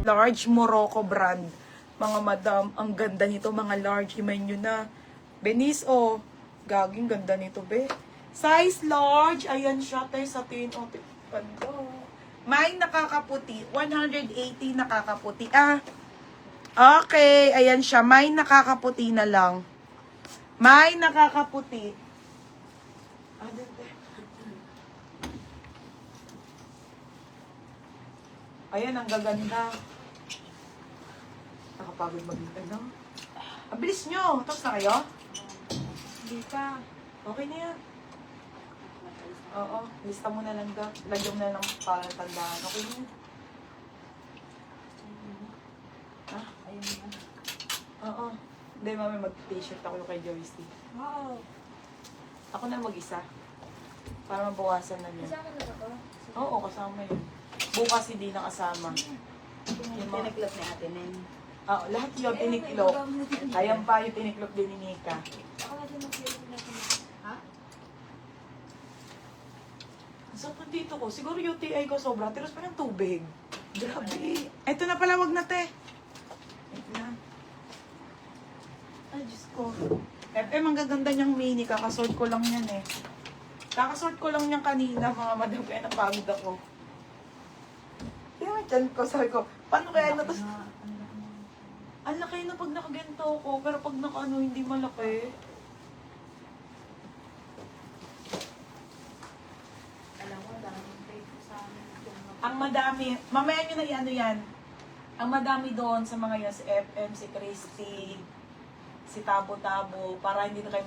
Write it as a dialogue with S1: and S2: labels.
S1: Large Morocco brand. Mga madam, ang ganda nito, mga large. Imayin nyo na. Benis, oh. Gaging ganda nito, be. Size large. Ayan siya, tayo sa tin. Oh, ganda. May nakakaputi. 180 nakakaputi. Ah. Okay, ayan siya. May nakakaputi na lang. May nakakaputi. Ah, dito. Ayan, ang gaganda. Nakapagod mag-intay, no? Ang bilis nyo. Tapos na kayo? Hindi pa. Okay na yan. Oo. Lista mo na lang daw. Lagyan mo na lang para tandaan. Okay na yan. Ha? Ayun na. Oo. Hindi, mami, mag-t-shirt ako kay Joyce.
S2: Oo.
S1: Ako na mag-isa. Para mabawasan na niya.
S2: Kasama na ba ko?
S1: Oo, kasama yun. Bukas hindi na kasama.
S2: Tiniklop ni Ate Nen.
S1: Oo, lahat yun tiniklop. Ayan pa yung tiniklop din ni Nika.
S2: Ako na din mag-tiniklop na ito. Ha?
S1: So, dito ko, siguro UTI ko sobra. Tiros pa ng tubig. Grabe. Ito na pala, wag na, te. Wait na. Ay, Diyos ko. Ang gaganda niyang mini. Kakasort ko lang yan eh. Kakasort ko lang niyang kanina, mga madam. Kaya napagod ako. Yung chan ko, sabi ko, paano kaya na to? Ang laki na pag nakaganto ko, pero pag nakaano, hindi malaki.
S2: Alam ko, daming tape sa amin.
S1: Ang madami, mamaya nyo na i-ano yan. Ang madami doon sa mga yan, si FM, si Christy, si Tabo-Tabo, para hindi na kayo